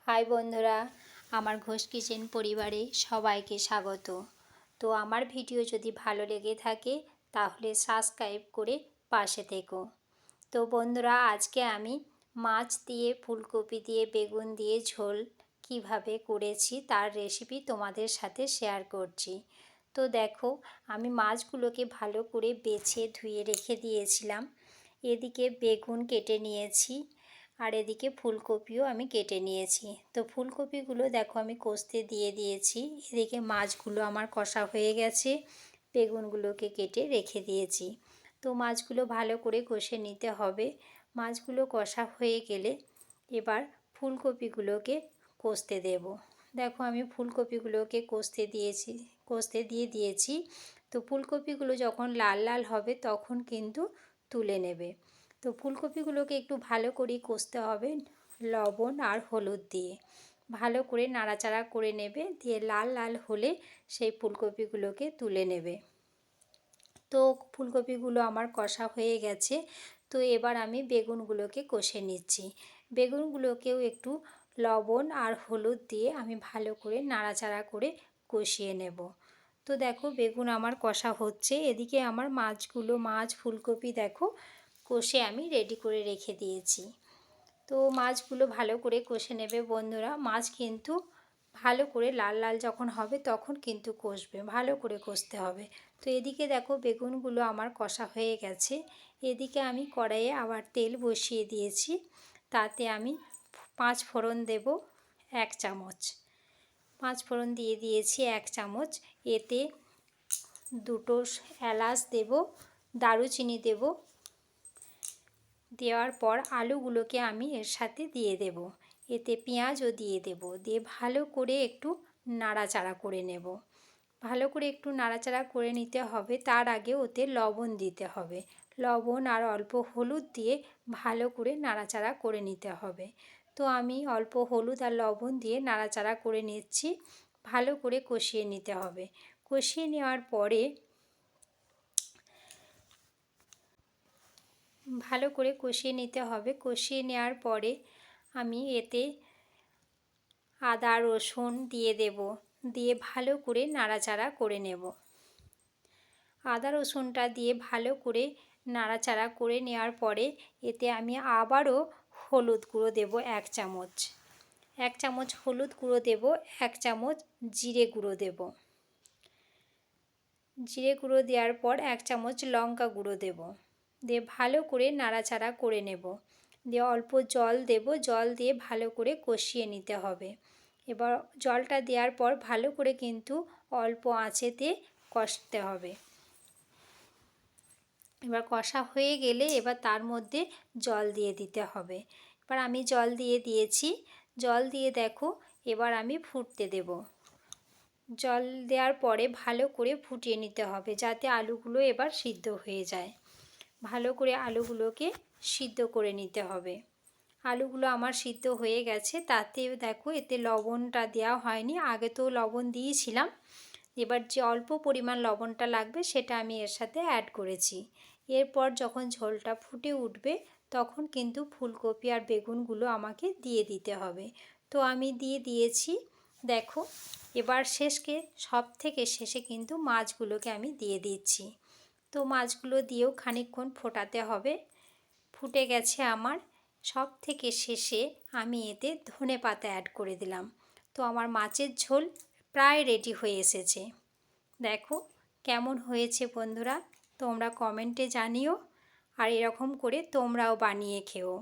High বন্ধুরা, আমার Ghosh kitchen পরিবারে সবাইকে স্বাগত। তো আমার ভিডিও যদি ভালো লেগে থাকে তাহলে সাবস্ক্রাইব করে পাশে থেকো। তো বন্ধুরা, আজকে আমি মাছ দিয়ে, ফুলকপি দিয়ে, বেগুন দিয়ে ঝোল কিভাবে করেছি তার রেসিপি তোমাদের সাথে শেয়ার করছি। তো দেখো, আমি মাছগুলোকে ভালো করে বেছে ধুয়ে রেখে দিয়েছিলাম। এদিকে বেগুন কেটে নিয়েছি আর এদিকে ফুলকপিও আমি কেটে নিয়েছি। তো ফুলকপিগুলো দেখো আমি কষতে দিয়ে দিয়েছি। এদিকে মাছগুলো আমার কষা হয়ে গেছে, বেগুনগুলোকে কেটে রেখে দিয়েছি। তো মাছগুলো ভালো করে কষে নিতে হবে। মাছগুলো কষা হয়ে গেলে এবার ফুলকপিগুলোকে কষতে দেব। দেখো আমি ফুলকপিগুলোকে কষতে দিয়ে দিয়েছি। তো ফুলকপিগুলো যখন লাল লাল হবে তখন কিন্তু তুলে নেবে। তো ফুলকপিগুলোকে একটু ভালো করে কষতে হবে লবণ আর হলুদ দিয়ে। ভালো করে নাড়াচাড়া করে নেবে, দিয়ে লাল লাল হলে সেই ফুলকপিগুলোকে তুলে নেবে। তো ফুলকপিগুলো আমার কষা হয়ে গেছে। তো এবার আমি বেগুনগুলোকে কষে নিচ্ছি। বেগুনগুলোকেও একটু লবণ আর হলুদ দিয়ে আমি ভালো করে নাড়াচাড়া করে কষিয়ে নেব। তো দেখো বেগুন আমার কষা হচ্ছে, এদিকে আমার মাছ ফুলকপি দেখো কষে আমি রেডি করে রেখে দিয়েছি। তো মাছগুলো ভালো করে কষে নেবে বন্ধুরা। মাছ কিন্তু ভালো করে লাল লাল যখন হবে তখন কিন্তু কষবে, ভালো করে কষতে হবে। তো এদিকে দেখো বেগুনগুলো আমার কষা হয়ে গেছে। এদিকে আমি কড়াইয়ে আবার তেল বসিয়ে দিয়েছি। তাতে আমি 5 ফোড়ন দেব 1 চামচ। 5 ফোড়ন দিয়ে দিয়েছি 1 চামচ। এতে 2টো এলাচ দেব, দারুচিনি দেব। দেওয়ার পর আলুগুলোকে আমি এর সাথে দিয়ে দেব। এতে পেঁয়াজও দিয়ে দেব, দিয়ে ভালো করে একটু নাড়াচাড়া করে নেব। ভালো করে একটু নাড়াচাড়া করে নিতে হবে। তার আগে ওতে লবণ দিতে হবে। লবণ আর অল্প হলুদ দিয়ে ভালো করে নাড়াচাড়া করে নিতে হবে। তো আমি অল্প হলুদ আর লবণ দিয়ে নাড়াচাড়া করে নিচ্ছি। ভালো করে কষিয়ে নিতে হবে। কষিয়ে নেওয়ার পরে ভালো করে কষিয়ে নিতে হবে। কষিয়ে নেওয়ার পরে আমি এতে আদা রসুন দিয়ে দেব, দিয়ে ভালো করে নাড়াচাড়া করে নেব। আদা রসুনটা দিয়ে ভালো করে নাড়াচাড়া করে নেওয়ার পরে এতে আমি আবারও হলুদ গুঁড়ো দেব 1 চামচ। 1 চামচ হলুদ গুঁড়ো দেব, 1 চামচ জিরে গুঁড়ো দেব। জিরে গুঁড়ো দেওয়ার পর 1 চামচ লঙ্কা গুঁড়ো দেব, দিয়ে ভালো করে নাড়াচাড়া করে নেব। দিয়ে অল্প জল দেব, জল দিয়ে ভালো করে কষিয়ে নিতে হবে। এবার জলটা দেওয়ার পর ভালো করে কিন্তু অল্প আঁচেতে কষতে হবে। এবার কষা হয়ে গেলে এবার তার মধ্যে জল দিয়ে দিতে হবে। এবার আমি জল দিয়ে দিয়েছি। জল দিয়ে দেখো এবার আমি ফুটতে দেব। জল দেওয়ার পরে ভালো করে ফুটিয়ে নিতে হবে যাতে আলুগুলো এবার সিদ্ধ হয়ে যায়। ভালো করে আলুগুলোকে সিদ্ধ করে নিতে হবে। আলুগুলো আমার সিদ্ধ হয়ে গেছে। তাতে দেখো এতে লবণটা দেওয়া হয়নি, আগে তো লবণ দিয়েছিলাম। এবার যে অল্প পরিমাণ লবণটা লাগবে সেটা আমি এর সাথে অ্যাড করেছি। এরপর যখন ঝোলটা ফুটে উঠবে তখন কিন্তু ফুলকপি আর বেগুনগুলো আমাকে দিয়ে দিতে হবে। তো আমি দিয়ে দিয়েছি। দেখো এবার সব থেকে শেষে কিন্তু মাছগুলোকে আমি দিয়ে দিচ্ছি। তো মাছগুলো দিয়েও খানিকক্ষণ ফোটাতে হবে। ফুটে গেছে আমার। সব থেকে শেষে আমি এতে ধনেপাতা অ্যাড করে দিলাম। তো আমার মাছের ঝোল প্রায় রেডি হয়ে এসেছে। দেখো কেমন হয়েছে বন্ধুরা, তোমরা কমেন্টে জানিও আর এরকম করে তোমরাও বানিয়ে খেও।